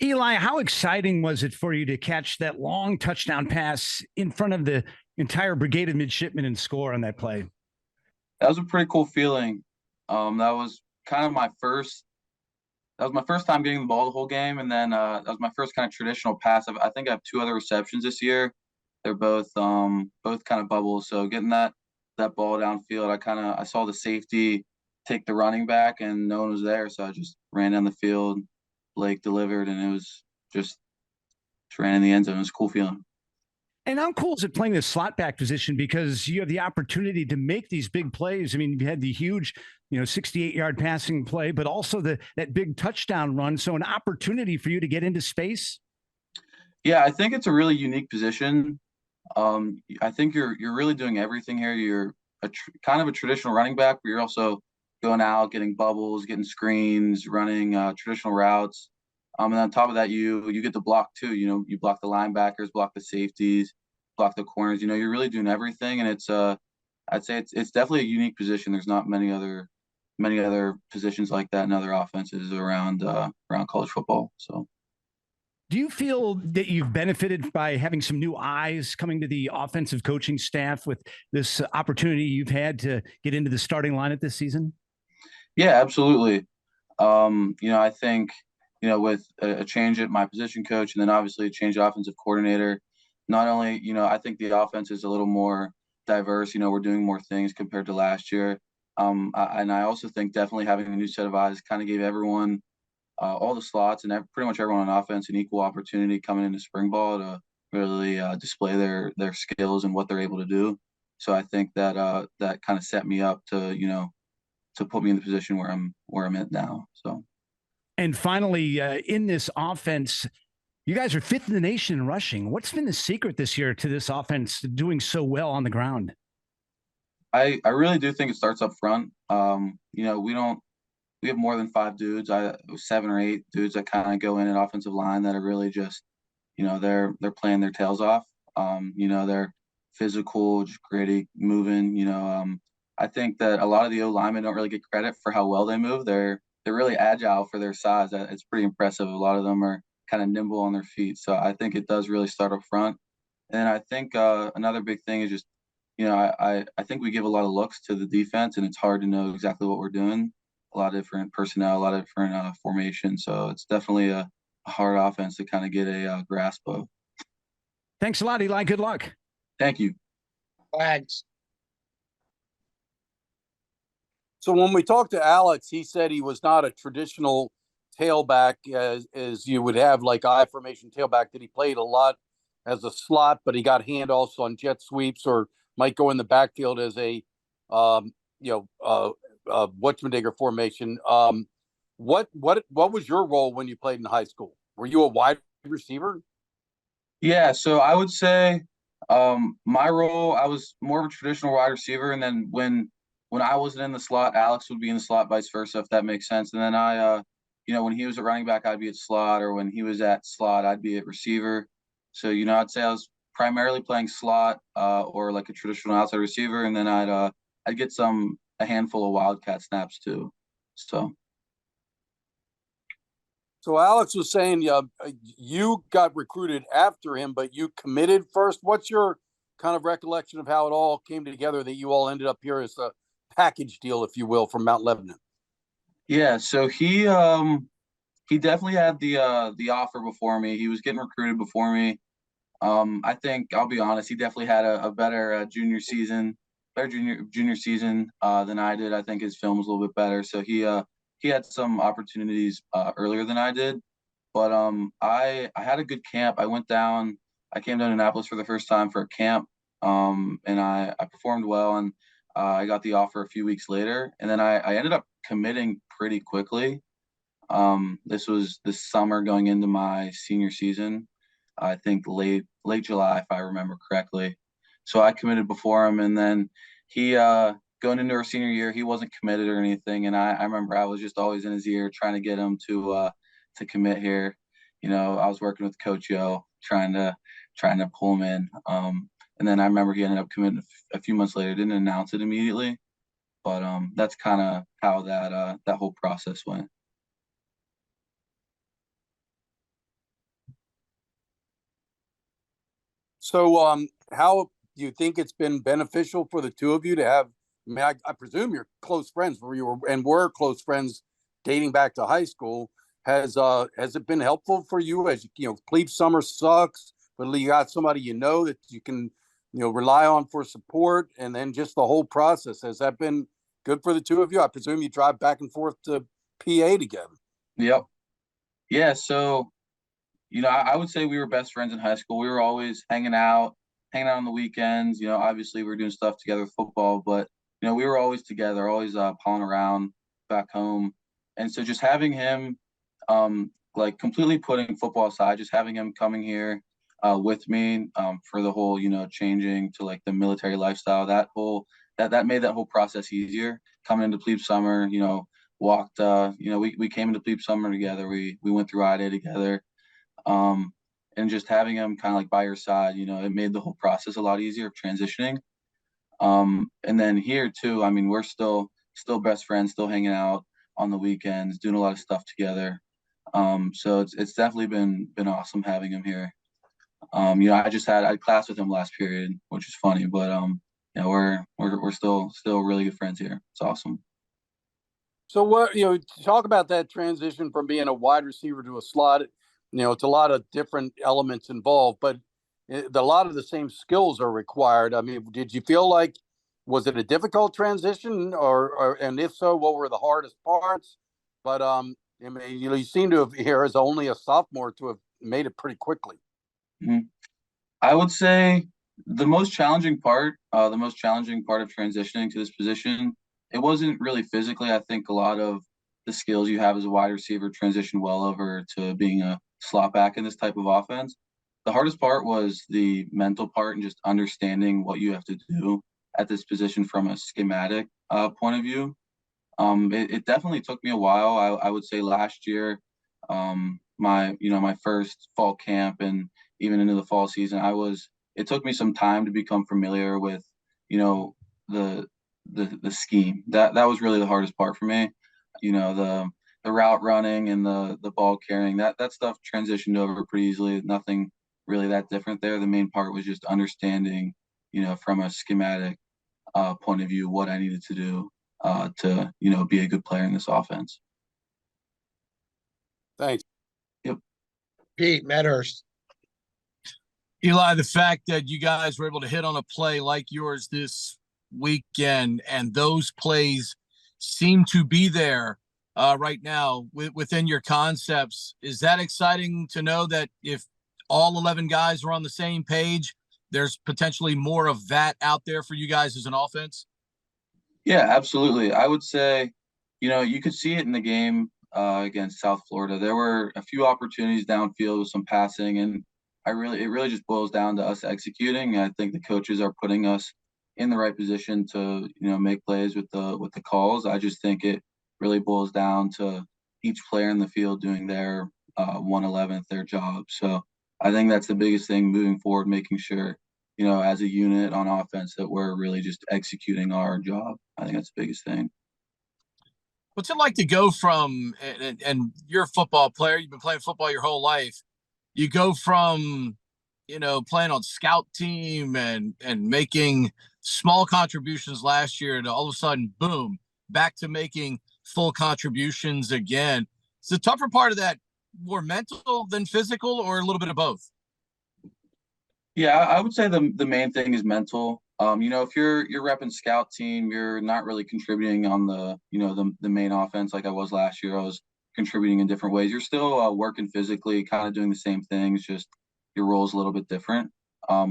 Eli, how exciting was it for you to catch that long touchdown pass in front of the entire brigade of midshipmen and score on that play? That was a pretty cool feeling. That was kind of my first. That was my first time getting the ball the whole game, and then that was my first kind of traditional pass. I think I have two other receptions this year. They're both kind of bubbles. So getting that ball downfield, I saw the safety take the running back, and no one was there, so I just ran down the field. Blake delivered, and it was just ran in the end zone. It was a cool feeling. And how cool is it playing the slot back position because you have the opportunity to make these big plays? I mean, you had the huge, 68-yard passing play, but also that big touchdown run. So an opportunity for you to get into space. Yeah, I think it's a really unique position. I think you're really doing everything here. You're kind of a traditional running back, but you're also going out, getting bubbles, getting screens, running traditional routes. And on top of that, you get to block too. You block the linebackers, block the safeties, block the corners. You're really doing everything, and I'd say it's definitely a unique position. There's not many other positions like that in other offenses around college football. So. Do you feel that you've benefited by having some new eyes coming to the offensive coaching staff with this opportunity you've had to get into the starting lineup this season? Yeah, absolutely. I think, with a change at my position coach and then obviously a change offensive coordinator, not only, I think the offense is a little more diverse. We're doing more things compared to last year. And I also think definitely having a new set of eyes kind of gave everyone all the slots and pretty much everyone on offense an equal opportunity coming into spring ball to really display their skills and what they're able to do. So I think that kind of set me up to put me in the position where I'm at now. So. And finally, in this offense, you guys are fifth in the nation in rushing. What's been the secret this year to this offense doing so well on the ground? I really do think it starts up front. We have more than five dudes. 7 or 8 dudes that kind of go in an offensive line that are really just, they're playing their tails off. They're physical, just gritty, moving. I think that a lot of the O linemen don't really get credit for how well they move. They're really agile for their size. It's pretty impressive. A lot of them are kind of nimble on their feet. So I think it does really start up front. And I think another big thing is just, I think we give a lot of looks to the defense, and it's hard to know exactly what we're doing. A lot of different personnel, a lot of different formations. So it's definitely a hard offense to kind of get a grasp of. Thanks a lot, Eli. Good luck. Thank you. Thanks. So when we talked to Alex, he said he was not a traditional tailback as you would have like I formation tailback, that he played a lot as a slot, but he got handoffs on jet sweeps or might go in the backfield as a Whatchmandigger formation. What was your role when you played in high school? Were you a wide receiver? Yeah, so I would say my role, I was more of a traditional wide receiver, and then when I wasn't in the slot, Alex would be in the slot, vice versa, if that makes sense. And then when he was at running back, I'd be at slot, or when he was at slot, I'd be at receiver. So, I'd say I was primarily playing slot or like a traditional outside receiver, and then I'd get a handful of wildcat snaps too. So Alex was saying you got recruited after him, but you committed first. What's your kind of recollection of how it all came together that you all ended up here as a package deal, if you will, from Mount Lebanon? Yeah, so he definitely had the offer before me. He was getting recruited before me. I think, I'll be honest, he definitely had a better junior season than I did. I think his film was a little bit better, so he had some opportunities earlier than I did. But I had a good camp. I came down to Annapolis for the first time for a camp, and I performed well, and I got the offer a few weeks later, and then I ended up committing pretty quickly. This was this summer going into my senior season. I think late July, if I remember correctly. So I committed before him, and then he going into our senior year, he wasn't committed or anything. And I remember I was just always in his ear trying to get him to commit here. I was working with Coach Yo, trying to pull him in. And then I remember he ended up committing a few months later. Didn't announce it immediately, but that's kind of how that whole process went. So, how do you think it's been beneficial for the two of you to have? I mean, I presume you're close friends, were close friends dating back to high school. Has it been helpful for you as plebe summer sucks, but you got somebody that you can rely on for support, and then just the whole process, has that been good for the two of you? I presume you drive back and forth to PA together. Yep. Yeah. So, I would say we were best friends in high school. We were always hanging out on the weekends. Obviously we were doing stuff together with football, but we were always together, always pawing around back home. And so just having him, like completely putting football aside, just having him coming here with me for the whole, changing to like the military lifestyle, that made that whole process easier. Coming into plebe summer, walked, we came into plebe summer together. We went through I-Day together. And just having him kind of like by your side, it made the whole process a lot easier of transitioning. And then here too, I mean, we're still best friends, still hanging out on the weekends, doing a lot of stuff together. So it's definitely been awesome having him here. I had class with him last period, which is funny, but we're still really good friends here. It's awesome. So what, talk about that transition from being a wide receiver to a slot. It's a lot of different elements involved, but a lot of the same skills are required. I mean, did you feel like, was it a difficult transition, and if so, what were the hardest parts? But I mean, you seem to have here as only a sophomore to have made it pretty quickly. Mm-hmm. I would say the most challenging part of transitioning to this position, it wasn't really physically. I think a lot of the skills you have as a wide receiver transition well over to being a slot back in this type of offense. The hardest part was the mental part and just understanding what you have to do at this position from a schematic point of view. It definitely took me a while. I would say last year, my first fall camp and even into the fall season, it took me some time to become familiar with, the scheme. That was really the hardest part for me. The route running and the ball carrying, that stuff transitioned over pretty easily. Nothing really that different there. The main part was just understanding, from a schematic point of view, what I needed to do to, be a good player in this offense. Thanks. Yep. Pete Medhurst. Eli, the fact that you guys were able to hit on a play like yours this weekend, and those plays seem to be there right now within your concepts, is that exciting to know that if all 11 guys are on the same page, there's potentially more of that out there for you guys as an offense? Yeah, absolutely. I would say, you could see it in the game against South Florida. There were a few opportunities downfield with some passing, and it really just boils down to us executing. I think the coaches are putting us in the right position to, make plays with the calls. I just think it really boils down to each player in the field doing their 1/11th, their job. So I think that's the biggest thing moving forward, making sure, as a unit on offense that we're really just executing our job. I think that's the biggest thing. What's it like to go from, and you're a football player, you've been playing football your whole life. You go from, playing on scout team and making small contributions last year to all of a sudden, boom, back to making full contributions again. Is the tougher part of that more mental than physical, or a little bit of both? Yeah, I would say the main thing is mental. If you're repping scout team, you're not really contributing on the main offense like I was last year. I was contributing in different ways. You're still working physically, kind of doing the same things, just your role is a little bit different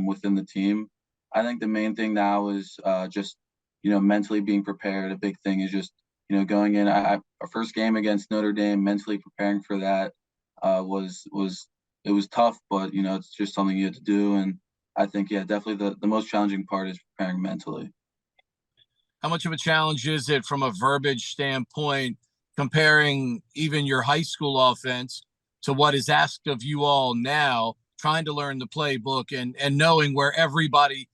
within the team. I think the main thing now is just mentally being prepared. A big thing is just going in. Our first game against Notre Dame, mentally preparing for that was tough, but it's just something you have to do. And I think definitely the most challenging part is preparing mentally. How much of a challenge is it from a verbiage standpoint, comparing even your high school offense to what is asked of you all now, trying to learn the playbook and knowing where everybody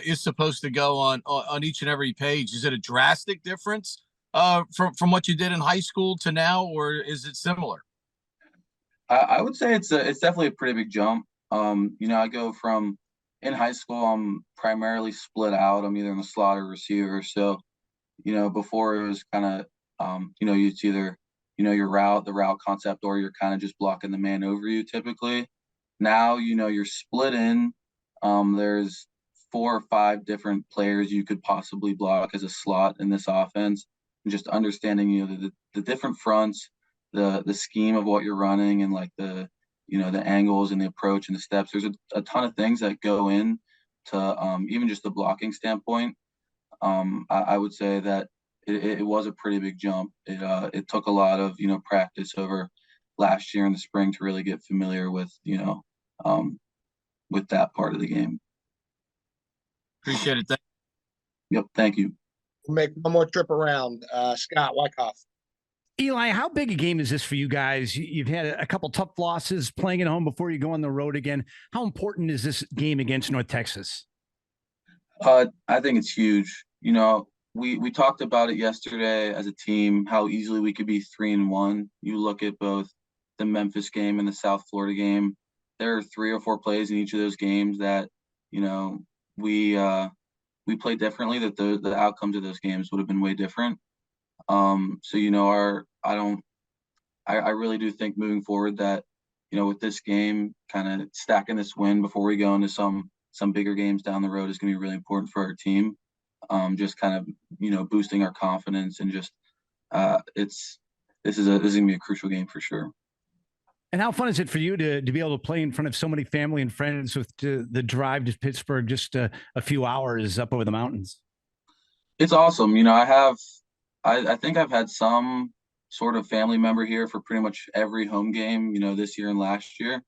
is supposed to go on each and every page? Is it a drastic difference from what you did in high school to now, or is it similar? I would say it's definitely a pretty big jump. I go from in high school, I'm primarily split out. I'm either in the slot or receiver. So, before it was kind of, it's either, the route concept, or you're kind of just blocking the man over you typically. Now, you're split in. There's 4 or 5 different players you could possibly block as a slot in this offense. And just understanding, the different fronts, the scheme of what you're running, and like the angles and the approach and the steps. There's a ton of things that go in to even just the blocking standpoint. I would say that it was a pretty big jump. It took a lot of, practice over last year in the spring to really get familiar with, with that part of the game. Appreciate it. Yep. Thank you. We'll make one more trip around. Scott Wyckoff. Eli, how big a game is this for you guys? You've had a couple tough losses playing at home before you go on the road again. How important is this game against North Texas? I think it's huge. We talked about it yesterday as a team, how easily we could be 3-1. You look at both the Memphis game and the South Florida game. There are 3 or 4 plays in each of those games that, we played differently, that the outcomes of those games would have been way different. So, I really do think moving forward that, with this game, kind of stacking this win before we go into some bigger games down the road is going to be really important for our team. Just kind of, boosting our confidence, and just, this is going to be a crucial game for sure. And how fun is it for you to be able to play in front of so many family and friends with the drive to Pittsburgh, just a few hours up over the mountains? It's awesome. I think I've had some sort of family member here for pretty much every home game, this year and last year.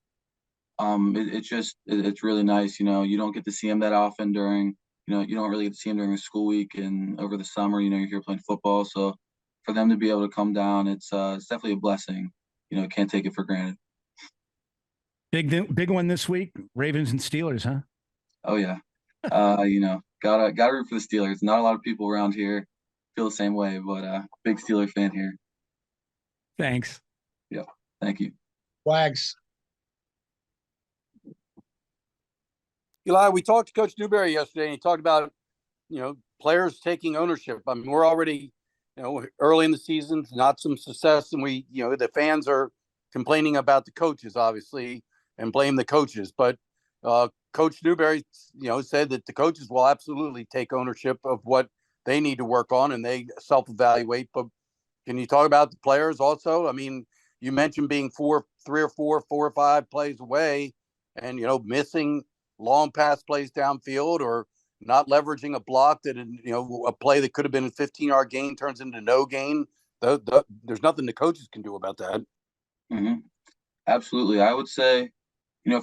It's really nice. You don't get to see them that often during, you don't really get to see them during the school week and over the summer, you're here playing football. So for them to be able to come down, it's definitely a blessing. Can't take it for granted. Big one this week, Ravens and Steelers, huh? Oh yeah. Gotta root for the Steelers. Not a lot of people around here feel the same way, but big Steeler fan here. Thanks. Yeah. Thank you. Wags. Eli, we talked to Coach Newberry yesterday, and he talked about, players taking ownership. I mean, we're already, early in the season, not some success, and we, the fans are complaining about the coaches, obviously, and blame the coaches. But Coach Newberry, said that the coaches will absolutely take ownership of what they need to work on, and they self-evaluate. But can you talk about the players also? I mean, you mentioned being 4 or 5 plays away, and missing long pass plays downfield, or not leveraging a block that, a play that could have been a 15-yard gain turns into no gain. There's nothing the coaches can do about that. Mm-hmm. Absolutely. I would say,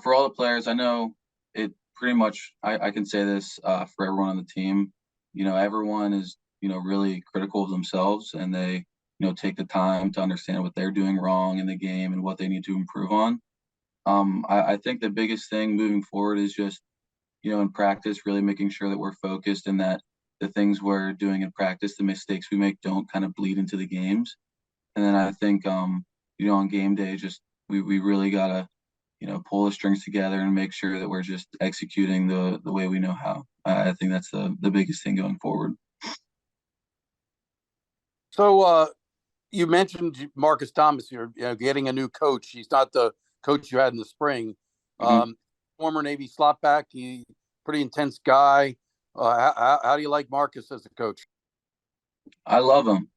for all the players, I know it pretty much, I can say this for everyone on the team, everyone is, really critical of themselves, and they, take the time to understand what they're doing wrong in the game and what they need to improve on. I think the biggest thing moving forward is just, in practice, really making sure that we're focused, and that the things we're doing in practice, the mistakes we make, don't kind of bleed into the games. And then I think, on game day, just we really gotta, pull the strings together and make sure that we're just executing the way we know how. I think that's the biggest thing going forward. So you mentioned Marcus Thomas here, getting a new coach. He's not the coach you had in the spring. Mm-hmm. Former Navy slot back. He pretty intense guy. How do you like Marcus as a coach? I love him.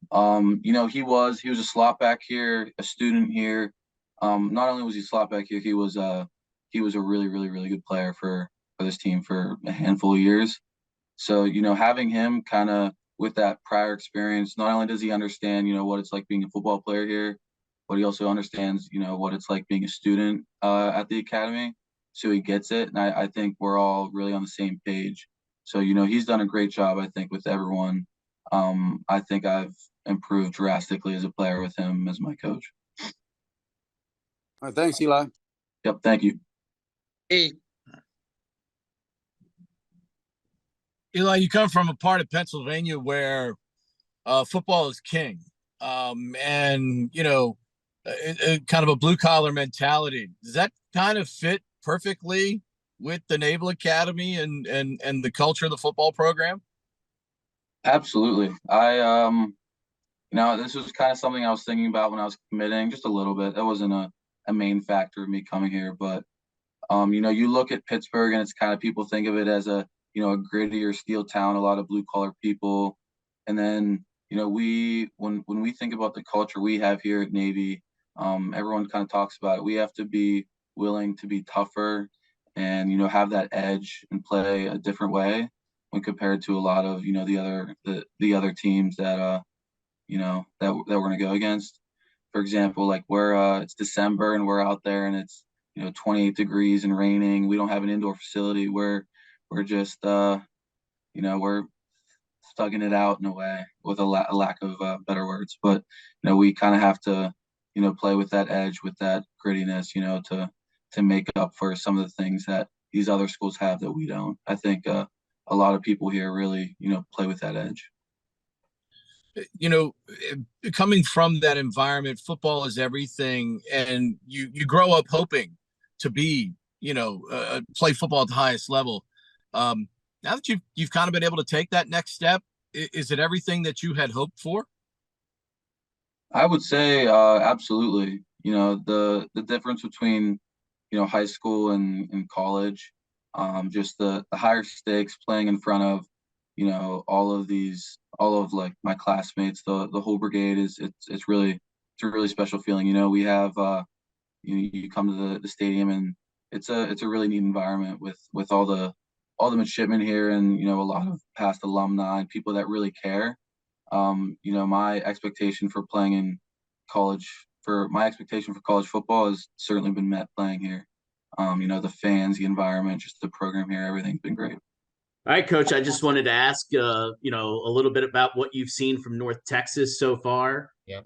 He was a slot back here, a student here. Not only was he slot back here, he was a really, really, really good player for this team for a handful of years. So, having him kind of with that prior experience, not only does he understand, what it's like being a football player here, but he also understands, what it's like being a student at the academy. So he gets it. And I think we're all really on the same page. So, he's done a great job, I think, with everyone. I think I've improved drastically as a player with him as my coach. All right, thanks, Eli. Yep. Thank you. Hey, Eli, you come from a part of Pennsylvania where football is king, and kind of a blue collar mentality. Does that kind of fit perfectly with the Naval Academy and the culture of the football program? Absolutely. This was kind of something I was thinking about when I was committing, just a little bit. That wasn't a main factor of me coming here, but you look at Pittsburgh and it's kind of, people think of it as a grittier steel town, a lot of blue collar people. And then, when we think about the culture we have here at Navy, everyone kind of talks about it. We have to be willing to be tougher and, have that edge and play a different way when compared to a lot of, the other teams that, that we're going to go against. For example, like it's December and we're out there and it's, 28 degrees and raining. We don't have an indoor facility. We're just, we're stugging it out in a way, with a lack of better words. But, we kind of have to, play with that edge, with that grittiness, to make up for some of the things that these other schools have that we don't. I think a lot of people here really, play with that edge. Coming from that environment, football is everything, and you grow up hoping to be, play football at the highest level. Now that you've kind of been able to take that next step, is it everything that you had hoped for? I would say absolutely. The difference between high school and college, just the higher stakes, playing in front of all of like my classmates, the whole brigade, it's a really special feeling. We have you come to the stadium and it's a really neat environment with all the midshipmen here, and a lot of past alumni and people that really care. My expectation for playing in college football has certainly been met playing here. The fans, the environment, just the program here, everything's been great. All right, Coach, I just wanted to ask, a little bit about what you've seen from North Texas so far. Yeah.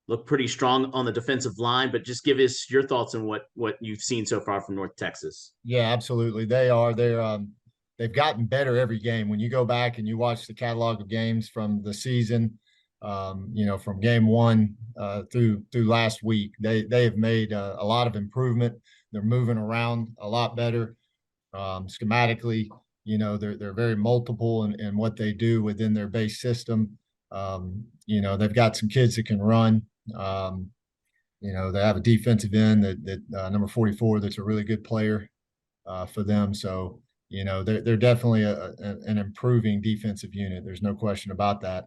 Look pretty strong on the defensive line, but just give us your thoughts on what you've seen so far from North Texas. Yeah, absolutely. They've gotten better every game. When you go back and you watch the catalog of games from the season, from game one through last week, they have made a lot of improvement. They're moving around a lot better. Schematically, they're very multiple in what they do within their base system. They've got some kids that can run. They have a defensive end that number 44 that's a really good player for them. So they're definitely an improving defensive unit. There's no question about that.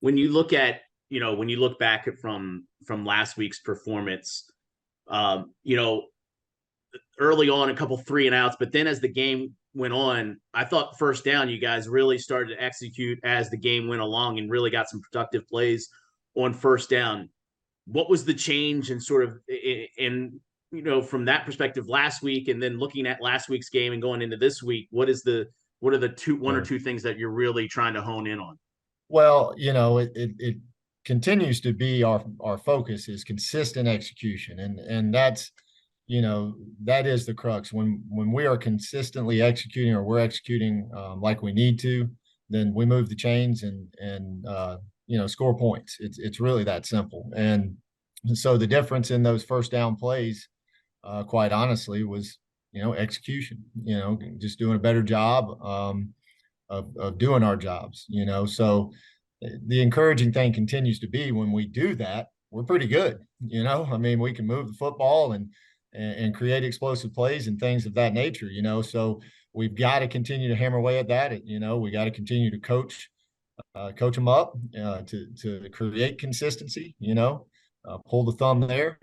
When you look at when you look back at from last week's performance, early on a couple 3 and outs, but then as the game went on, I thought first down, you guys really started to execute as the game went along and really got some productive plays on first down. What was the change and sort of from that perspective last week, and then looking at last week's game and going into this week, what are the one or two things that you're really trying to hone in on? Well, it continues to be our focus is consistent execution. And that's, that is the crux. When we are consistently executing, or we're executing like we need to, then we move the chains and score points. It's really that simple. And so the difference in those first down plays, quite honestly, was, execution, just doing a better job of doing our jobs, so the encouraging thing continues to be when we do that, we're pretty good. We can move the football and create explosive plays and things of that nature, so we've got to continue to hammer away at that. We got to continue to coach them up to create consistency, pull the thumb there.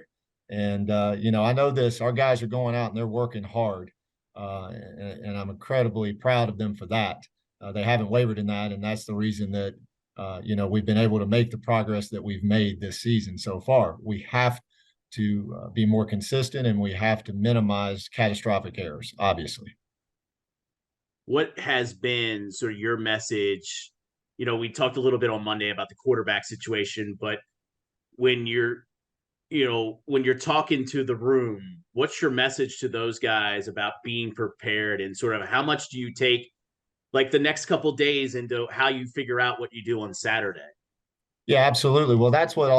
And, I know our guys are going out and they're working hard. And I'm incredibly proud of them for that. They haven't wavered in that. And that's the reason that, we've been able to make the progress that we've made this season so far. We have to be more consistent, and we have to minimize catastrophic errors, obviously. What has been sort of your message? We talked a little bit on Monday about the quarterback situation, but when you're talking to the room, what's your message to those guys about being prepared, and sort of how much do you take like the next couple of days into how you figure out what you do on Saturday? Yeah, absolutely. Well, that's what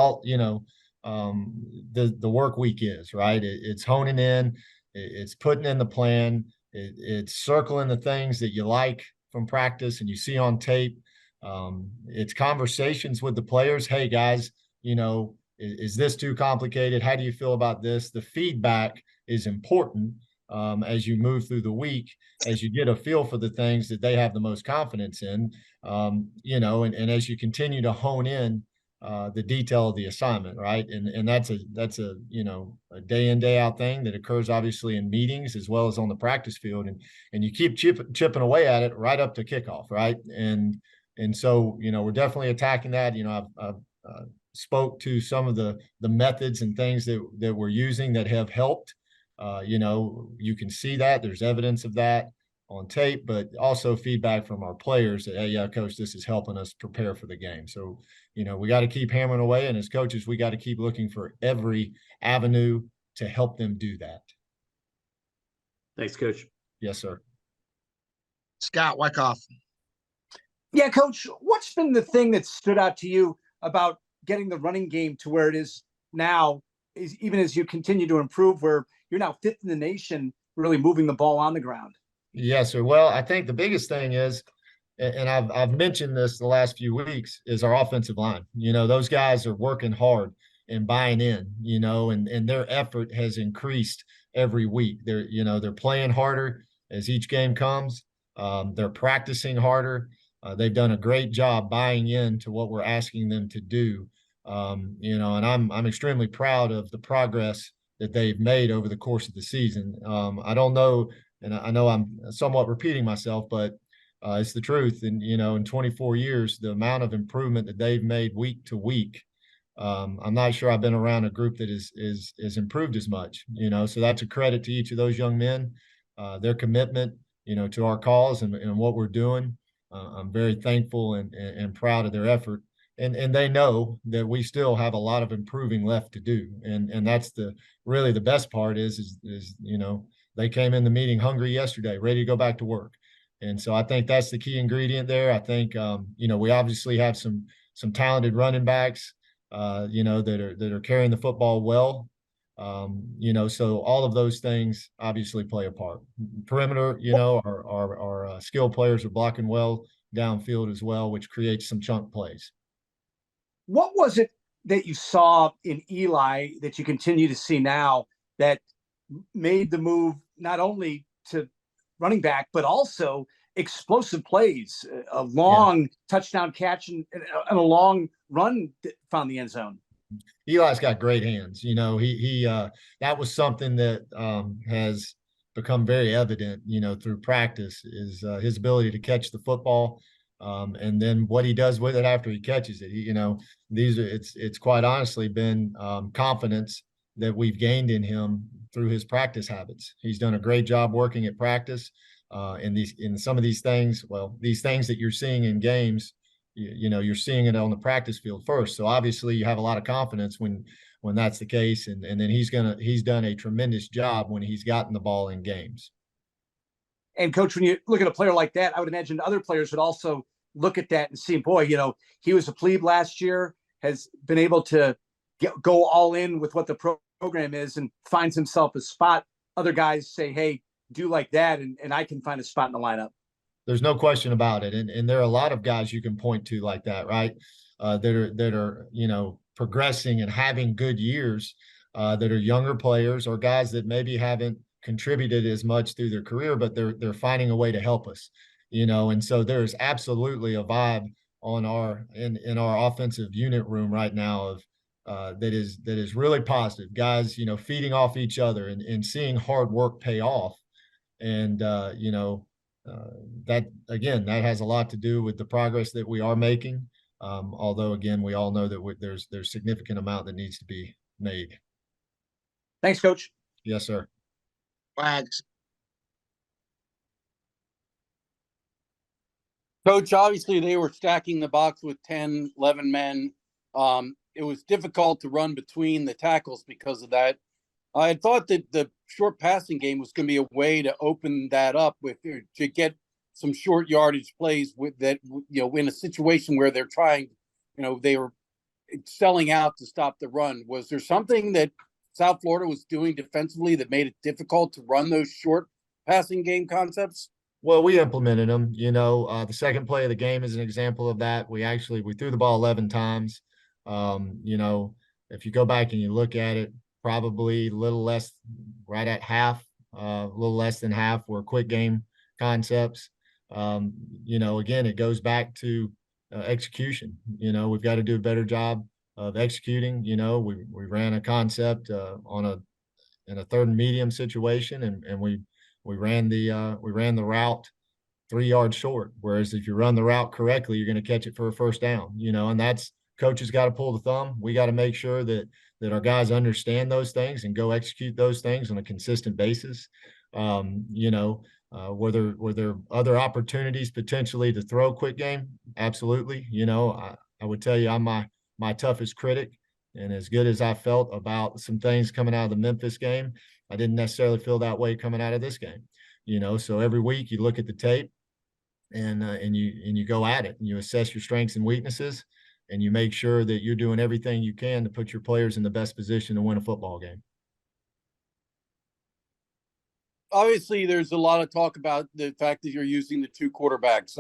the work week is, right? It's honing in, it's putting in the plan, it's circling the things that you like from practice and you see on tape. It's conversations with the players. Hey guys, is this too complicated? How do you feel about this? The feedback is important as you move through the week, as you get a feel for the things that they have the most confidence in, and as you continue to hone in the detail of the assignment, right? And that's a a day in, day out thing that occurs obviously in meetings as well as on the practice field, and you keep chipping away at it right up to kickoff, right? And so we're definitely attacking that. I've spoke to some of the methods and things that we're using that have helped. You can see that there's evidence of that on tape, but also feedback from our players that, hey, yeah, coach, this is helping us prepare for the game. So, we got to keep hammering away. And as coaches, we got to keep looking for every avenue to help them do that. Thanks, Coach. Yes, sir. Scott Wyckoff. Yeah, Coach, what's been the thing that stood out to you about getting the running game to where it is now, even as you continue to improve, where you're now fifth in the nation, really moving the ball on the ground? Yes, sir. Well, I think the biggest thing is, and I've mentioned this the last few weeks, is our offensive line. Those guys are working hard and buying in, and their effort has increased every week. They're playing harder as each game comes. They're practicing harder. They've done a great job buying into what we're asking them to do. And I'm extremely proud of the progress that they've made over the course of the season. I don't know, and I know I'm somewhat repeating myself, but it's the truth. And, in 24 years, the amount of improvement that they've made week to week, I'm not sure I've been around a group that is improved as much, so that's a credit to each of those young men, their commitment, to our cause and what we're doing. I'm very thankful and proud of their effort. And they know that we still have a lot of improving left to do. And that's really the best part is they came in the meeting hungry yesterday, ready to go back to work. And so I think that's the key ingredient there. I think, we obviously have some talented running backs, that are carrying the football well. So all of those things obviously play a part. Perimeter, our skilled players are blocking well downfield as well, which creates some chunk plays. What was it that you saw in Eli that you continue to see now that made the move not only to running back, but also explosive plays, a long touchdown catch and a long run that found the end zone? Eli's got great hands. He that was something that has become very evident, through practice, is his ability to catch the football. And then what he does with it after he catches it. It's quite honestly been confidence that we've gained in him through his practice habits. He's done a great job working at practice. In some of these things, these things that you're seeing in games, you're seeing it on the practice field first. So obviously you have a lot of confidence when that's the case. And then he's done a tremendous job when he's gotten the ball in games. And Coach, when you look at a player like that, I would imagine other players would also look at that and see, boy, he was a plebe last year, has been able to go all in with what the program is and finds himself a spot. Other guys say, hey, do like that, and I can find a spot in the lineup. There's no question about it. And there are a lot of guys you can point to like that, right? That are progressing and having good years, that are younger players or guys that maybe haven't contributed as much through their career, but they're finding a way to help us, and so there's absolutely a vibe in our offensive unit room right now of that is really positive. Guys, feeding off each other and seeing hard work pay off. And that has a lot to do with the progress that we are making. Although again, we all know that there's significant amount that needs to be made. Thanks, Coach. Yes, sir. Wags. Coach, obviously they were stacking the box with 10, 11 men. It was difficult to run between the tackles because of that. I had thought that the short passing game was going to be a way to open that up to get some short yardage plays with that, in a situation where they're trying, they were selling out to stop the run. Was there something that South Florida was doing defensively that made it difficult to run those short passing game concepts? Well, we implemented them. The second play of the game is an example of that. We threw the ball 11 times. If you go back and you look at it, probably a little less, right at half, a little less than half were quick game concepts. Again, it goes back to execution. We've got to do a better job of executing. We ran a concept in a third and medium situation, and we ran the route 3 yards short. Whereas if you run the route correctly, you're going to catch it for a first down. And that's coaches got to pull the thumb. We got to make sure that our guys understand those things and go execute those things on a consistent basis. Were there other opportunities potentially to throw quick game? Absolutely. I would tell you I'm my toughest critic, and as good as I felt about some things coming out of the Memphis game, I didn't necessarily feel that way coming out of this game. So every week you look at the tape and you go at it and you assess your strengths and weaknesses, and you make sure that you're doing everything you can to put your players in the best position to win a football game. Obviously, there's a lot of talk about the fact that you're using the two quarterbacks.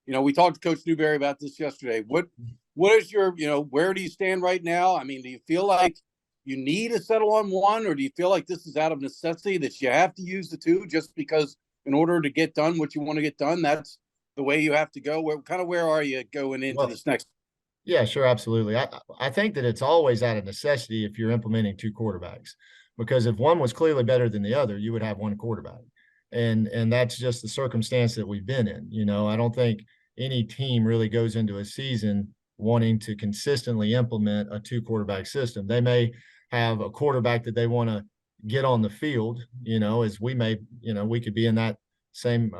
We talked to Coach Newberry about this yesterday. What is your, where do you stand right now? I mean, do you feel like you need to settle on one, or do you feel like this is out of necessity that you have to use the two just because in order to get done what you want to get done, that's the way you have to go? Where are you going into this next? Yeah, sure. Absolutely. I think that it's always out of necessity if you're implementing two quarterbacks, because if one was clearly better than the other, you would have one quarterback. And that's just the circumstance that we've been in. I don't think any team really goes into a season wanting to consistently implement a two quarterback system. They may have a quarterback that they want to get on the field, as we may, we could be in that same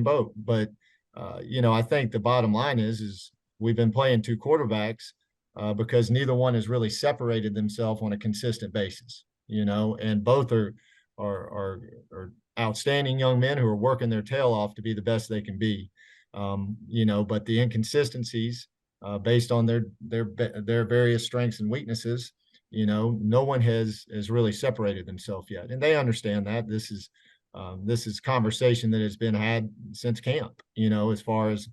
boat. But, I think the bottom line is we've been playing two quarterbacks because neither one has really separated themselves on a consistent basis, and both are outstanding young men who are working their tail off to be the best they can be. But the inconsistencies based on their various strengths and weaknesses, no one has really separated themselves yet, and they understand that. This is conversation that has been had since camp, as far as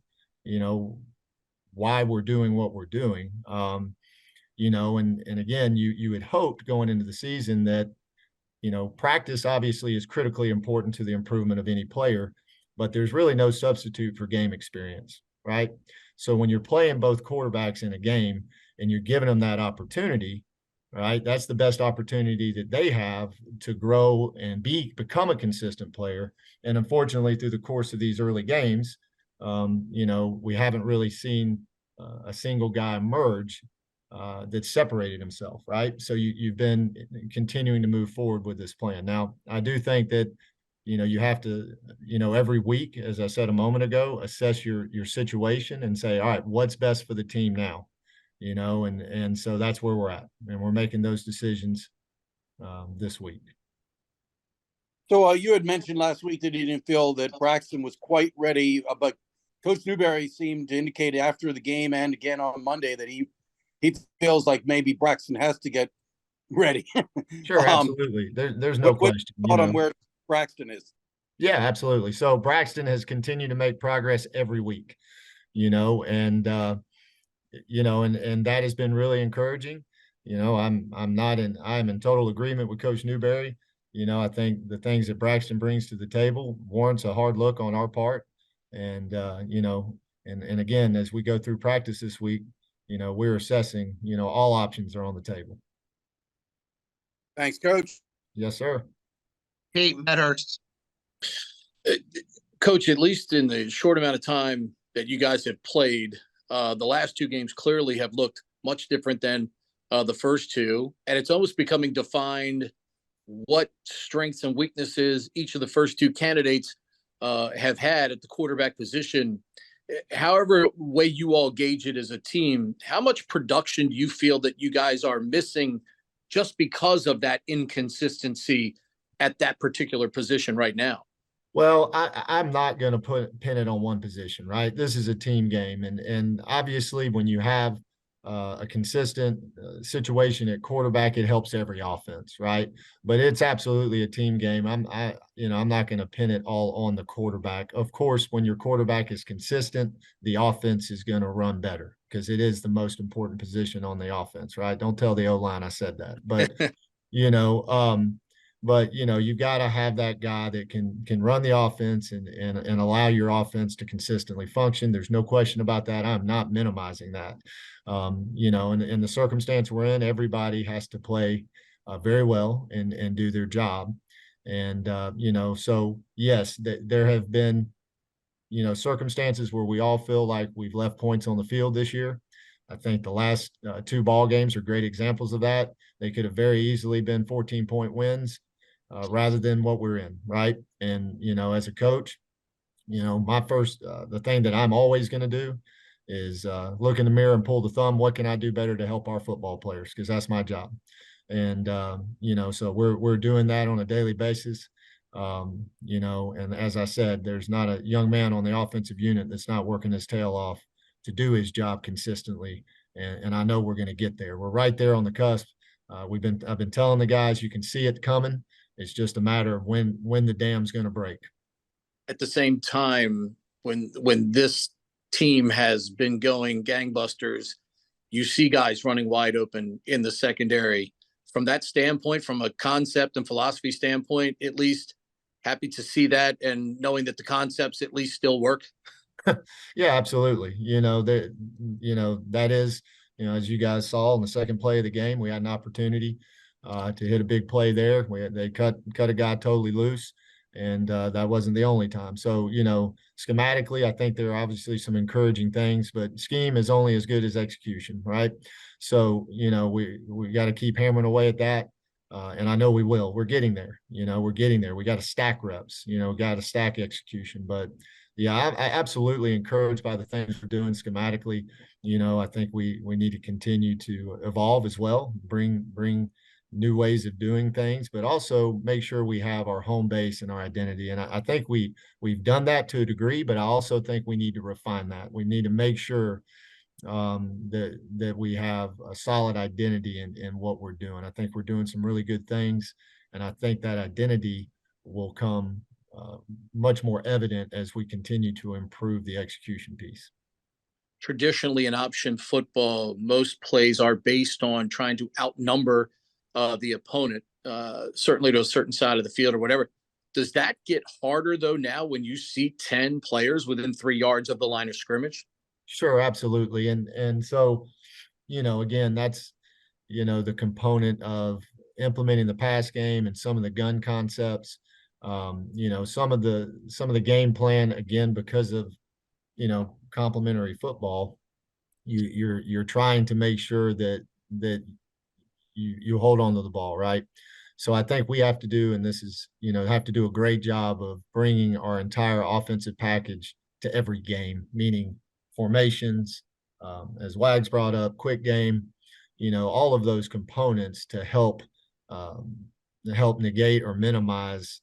why we're doing what we're doing. And again, you had hoped going into the season that practice obviously is critically important to the improvement of any player, but there's really no substitute for game experience, right? So when you're playing both quarterbacks in a game and you're giving them that opportunity, right, that's the best opportunity that they have to grow and become a consistent player. And unfortunately, through the course of these early games, we haven't really seen a single guy emerge that separated himself, right? So you've been continuing to move forward with this plan. Now, I do think that you have to, every week, as I said a moment ago, assess your situation and say, all right, what's best for the team now? And so that's where we're at, and we're making those decisions this week. So you had mentioned last week that you didn't feel that Braxton was quite ready, but Coach Newberry seemed to indicate after the game and again on Monday that he feels like maybe Braxton has to get ready. Sure, absolutely. There's no question. Thought on where Braxton is. Yeah, absolutely. So Braxton has continued to make progress every week, and that has been really encouraging. I'm in total agreement with Coach Newberry. I think the things that Braxton brings to the table warrants a hard look on our part. And, and again, as we go through practice this week, we're assessing, all options are on the table. Thanks, Coach. Yes, sir. Hey, Matt Hurst. Coach, at least in the short amount of time that you guys have played, the last two games clearly have looked much different than the first two. And it's almost becoming defined what strengths and weaknesses each of the first two candidates have had at the quarterback position. However way you all gauge it as a team, how much production do you feel that you guys are missing just because of that inconsistency at that particular position right now? Well, I'm not going to pin it on one position, right? This is a team game. And obviously when you have a consistent situation at quarterback, it helps every offense, right? But it's absolutely a team game. I'm not going to pin it all on the quarterback. Of course, when your quarterback is consistent, the offense is going to run better because it is the most important position on the offense, right? Don't tell the O-line I said that, but you know, you've got to have that guy that can run the offense and allow your offense to consistently function. There's no question about that. I'm not minimizing that. In the circumstance we're in, everybody has to play very well and do their job. And so yes, there have been circumstances where we all feel like we've left points on the field this year. I think the last 2 ball games are great examples of that. They could have very easily been 14-point wins rather than what we're in, right? And as a coach, my first the thing that I'm always going to do is look in the mirror and pull the thumb. What can I do better to help our football players? Because that's my job. And so we're doing that on a daily basis. And as I said, there's not a young man on the offensive unit that's not working his tail off to do his job consistently. And I know we're going to get there. We're right there on the cusp. I've been telling the guys, you can see it coming. It's just a matter of when the dam's going to break. At the same time, when this team has been going gangbusters, you see guys running wide open in the secondary. From that standpoint, from a concept and philosophy standpoint, at least, happy to see that and knowing that the concepts at least still work. Yeah, absolutely. That is, as you guys saw in the second play of the game, we had an opportunity to hit a big play there. They cut a guy totally loose, and that wasn't the only time. So, schematically, I think there are obviously some encouraging things, but scheme is only as good as execution, right? So, we got to keep hammering away at that. And I know we will. We're getting there. We're getting there. We got to stack reps. We got to stack execution. But yeah, I'm absolutely encouraged by the things we're doing schematically. I think we need to continue to evolve as well, bring new ways of doing things, but also make sure we have our home base and our identity. And I think we've done that to a degree, but I also think we need to refine that. We need to make sure that we have a solid identity in what we're doing. I think we're doing some really good things, and I think that identity will come much more evident as we continue to improve the execution piece. Traditionally, in option football, most plays are based on trying to outnumber the opponent, certainly to a certain side of the field or whatever. Does that get harder, though, now when you see 10 players within 3 yards of the line of scrimmage? Sure, absolutely. And so, again, that's, the component of implementing the pass game and some of the gun concepts. Some of the game plan, again, because of, complementary football, you're trying to make sure that you hold on to the ball, right? So I think we have to do, and this is, have to do a great job of bringing our entire offensive package to every game, meaning formations, as Wags brought up, quick game, all of those components to help negate or minimize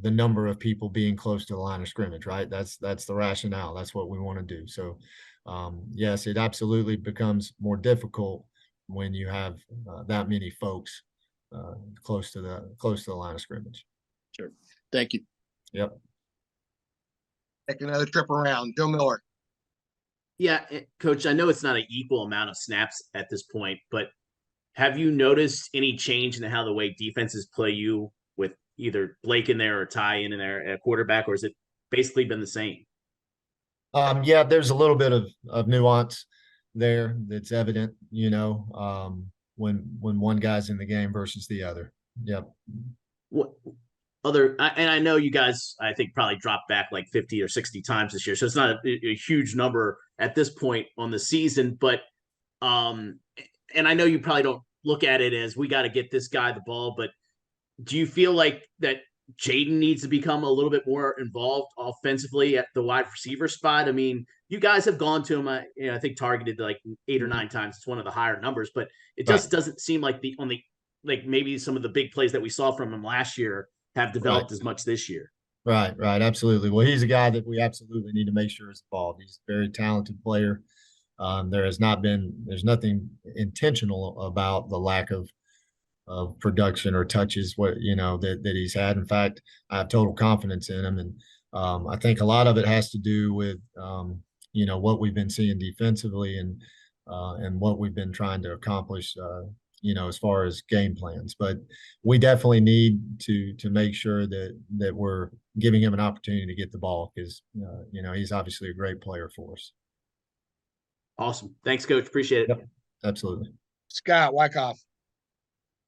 the number of people being close to the line of scrimmage, right? That's the rationale. That's what we want to do. So, yes, it absolutely becomes more difficult when you have that many folks close to the line of scrimmage. Sure. Thank you. Yep. Take another trip around. Joe Miller. Yeah, Coach, I know it's not an equal amount of snaps at this point, but have you noticed any change in how the way defenses play you with either Blake in there or Ty in there at quarterback, or has it basically been the same? Yeah, there's a little bit of nuance there that's evident, when one guy's in the game versus the other. Yep. What and I know you guys, I think, probably dropped back like 50 or 60 times this year, so it's not a huge number at this point on the season, but and I know you probably don't look at it as we got to get this guy the ball, but do you feel like that Jaden needs to become a little bit more involved offensively at the wide receiver spot? I mean, you guys have gone to him, I think targeted like 8 or 9 times. It's one of the higher numbers, but it just doesn't seem like maybe some of the big plays that we saw from him last year have developed as much this year. Right. Absolutely. Well, he's a guy that we absolutely need to make sure is involved. He's a very talented player. there's nothing intentional about the lack of production or touches that he's had. In fact, I have total confidence in him, and I think a lot of it has to do with what we've been seeing defensively and what we've been trying to accomplish. As far as game plans, but we definitely need to make sure that we're giving him an opportunity to get the ball because he's obviously a great player for us. Awesome. Thanks, Coach. Appreciate it. Yep, absolutely. Scott Wyckoff.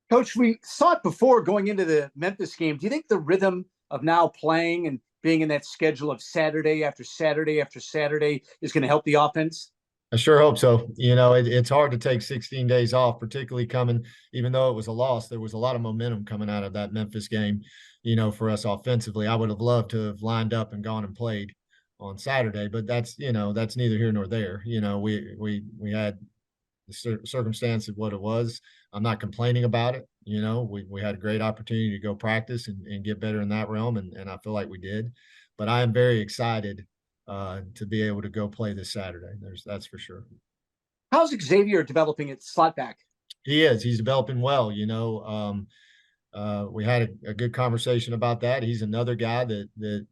Coach, we saw it before going into the Memphis game. Do you think the rhythm of now playing and being in that schedule of Saturday after Saturday after Saturday is going to help the offense? I sure hope so. It's hard to take 16 days off, particularly even though it was a loss, there was a lot of momentum coming out of that Memphis game, for us offensively. I would have loved to have lined up and gone and played on Saturday, but that's neither here nor there. We had the circumstance of what it was. I'm not complaining about it. We had a great opportunity to go practice and get better in that realm. And I feel like we did, but I am very excited to be able to go play this Saturday. That's for sure. How's Xavier developing at slot back? He's developing well. We had a good conversation about that. He's another guy that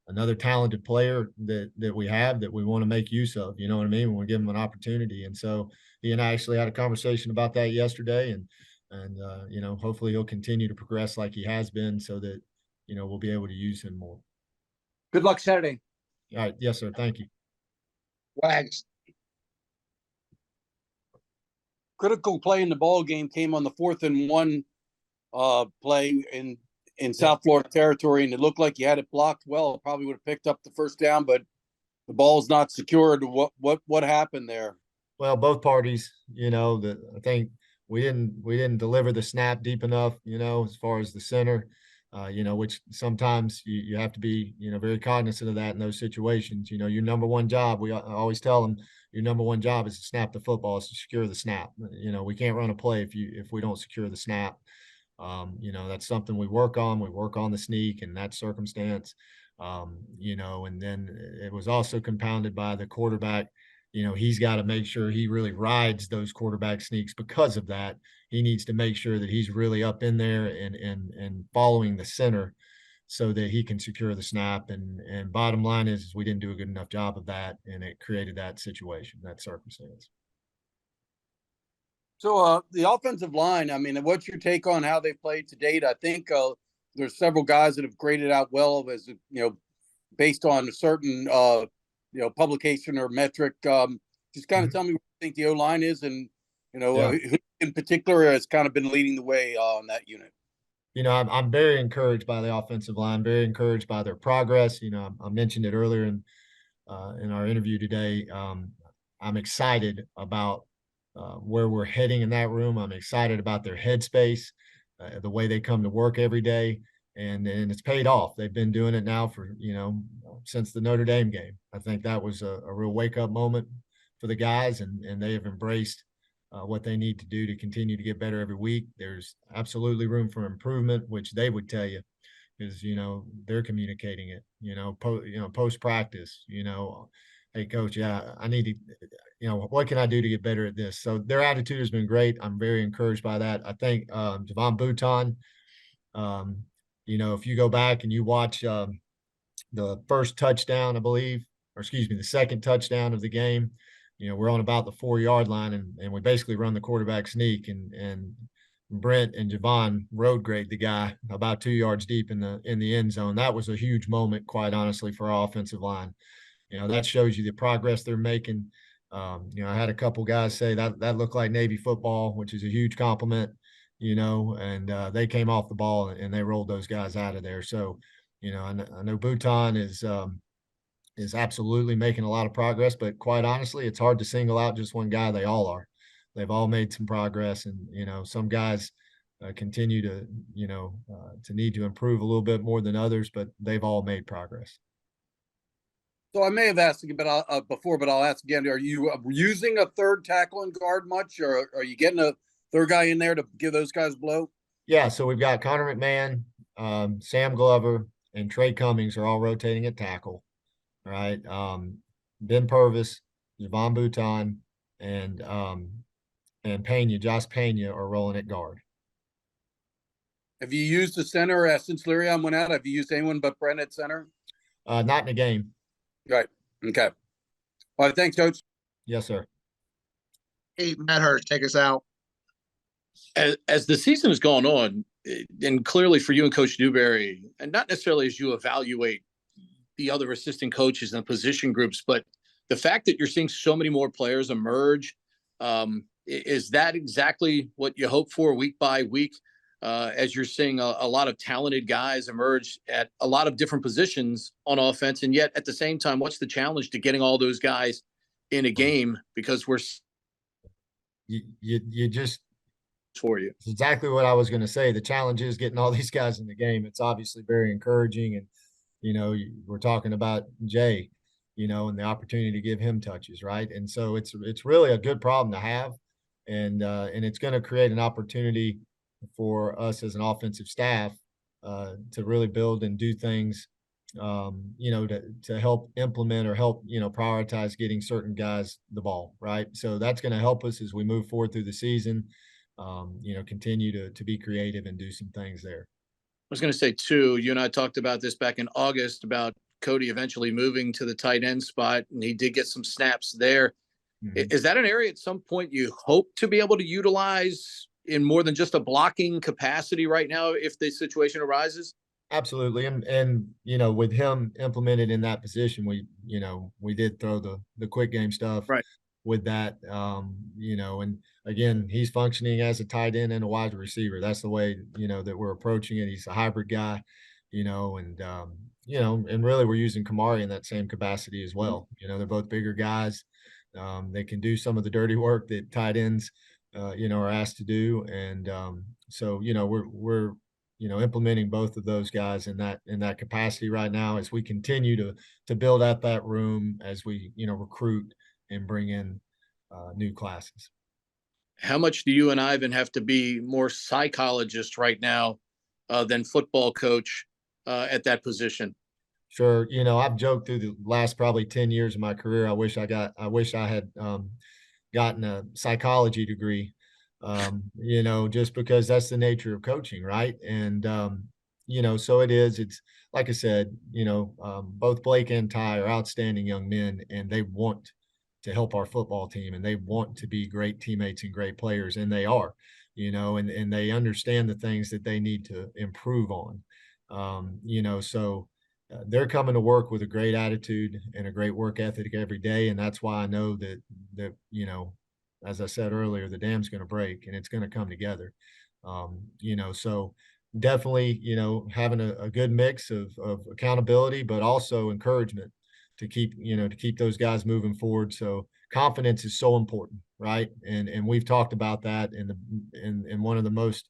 another talented player that we have that we want to make use of, you know what I mean? When we give him an opportunity. And so he and I actually had a conversation about that yesterday, and hopefully he'll continue to progress like he has been so that, we'll be able to use him more. Good luck Saturday. All right. Yes, sir. Thank you. Wags. Critical play in the ball game came on the 4th and 1 play in South Florida territory, and it looked like you had it blocked well. It probably would have picked up the first down, but the ball's not secured. What happened there? Well, both parties, I think we didn't deliver the snap deep enough, as far as the center, which sometimes you have to be, very cognizant of that in those situations. Your number one job, I always tell them, your number one job is to snap the football, is to secure the snap. We can't run a play if we don't secure the snap. That's something we work on. We work on the sneak in that circumstance, and then it was also compounded by the quarterback. He's got to make sure he really rides those quarterback sneaks. Because of that, he needs to make sure that he's really up in there and following the center so that he can secure the snap. And bottom line is we didn't do a good enough job of that, and it created that situation, that circumstance. So the offensive line, I mean, what's your take on how they played to date? I think there's several guys that have graded out well as, based on a certain, publication or metric. Just kind of tell me what you think the O-line is and, who in particular has kind of been leading the way on that unit. I'm very encouraged by the offensive line, very encouraged by their progress. I mentioned it earlier in our interview today. I'm excited about where we're heading in that room. I'm excited about their headspace, the way they come to work every day, and it's paid off. They've been doing it now for, since the Notre Dame game. I think that was a real wake-up moment for the guys, and they have embraced what they need to do to continue to get better every week. There's absolutely room for improvement, which they would tell you, because, they're communicating it, post-practice, hey, coach, I need to, what can I do to get better at this? So their attitude has been great. I'm very encouraged by that. I think Javon Bouton, if you go back and you watch the first touchdown, the second touchdown of the game, we're on about the 4-yard line and we basically run the quarterback sneak and Brent and Javon road grade the guy about 2 yards deep in the end zone. That was a huge moment, quite honestly, for our offensive line. That shows you the progress they're making. I had a couple guys say that looked like Navy football, which is a huge compliment, and they came off the ball and they rolled those guys out of there. So, I know Bouton is absolutely making a lot of progress, but quite honestly, it's hard to single out just one guy. They all are. They've all made some progress, and, some guys continue to need to improve a little bit more than others, but they've all made progress. So I may have asked before, but I'll ask again. Are you using a third tackle and guard much, or are you getting a third guy in there to give those guys a blow? Yeah, so we've got Connor McMahon, Sam Glover, and Trey Cummings are all rotating at tackle, right? Ben Purvis Javon Bouton, and Pena, Josh Pena are rolling at guard. Have you used the center since Lirion went out? Have you used anyone but Brent at center? Not in a game. Right. Okay. All right. Thanks, Coach. Yes, sir. Hey, Matt Hurst, take us out. As the season has gone on, and clearly for you and Coach Newberry, and not necessarily as you evaluate the other assistant coaches and position groups, but the fact that you're seeing so many more players emerge, is that exactly what you hope for week by week, as you're seeing a lot of talented guys emerge at a lot of different positions on offense? And yet at the same time, what's the challenge to getting all those guys in a game? Because you just, for you. it's exactly what I was going to say. The challenge is getting all these guys in the game. It's obviously very encouraging. And, we're talking about Jay, and the opportunity to give him touches, right? And so it's really a good problem to have. And it's going to create an opportunity for us as an offensive staff to really build and do things, to help implement or help, prioritize getting certain guys the ball, right? So that's going to help us as we move forward through the season, continue to be creative and do some things there. I was going to say too, you and I talked about this back in August about Cody eventually moving to the tight end spot, and he did get some snaps there. Mm-hmm. Is that an area at some point you hope to be able to utilize in more than just a blocking capacity right now if the situation arises? Absolutely. And with him implemented in that position, we did throw the quick game stuff right with that, and again, he's functioning as a tight end and a wide receiver. That's the way, that we're approaching it. He's a hybrid guy, and really we're using Kamari in that same capacity as well. They're both bigger guys. They can do some of the dirty work that tight ends, are asked to do. And so, we're implementing both of those guys in that capacity right now as we continue to build out that room, as we, recruit and bring in new classes. How much do you and Ivan have to be more psychologist right now than football coach at that position? Sure. I've joked through the last probably 10 years of my career. I wish I had gotten a psychology degree, just because that's the nature of coaching. Right. And, so it's like I said, both Blake and Ty are outstanding young men, and they want to help our football team, and they want to be great teammates and great players, and they are, and they understand the things that they need to improve on. So they're coming to work with a great attitude and a great work ethic every day. And that's why I know that, as I said earlier, the dam's going to break and it's going to come together. So definitely, having a good mix of accountability, but also encouragement to keep those guys moving forward. So confidence is so important, right? And we've talked about that in one of the most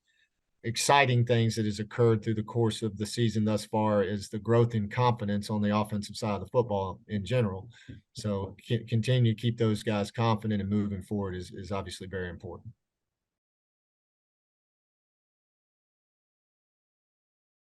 exciting things that has occurred through the course of the season thus far is the growth in confidence on the offensive side of the football in general. So continue to keep those guys confident and moving forward is obviously very important.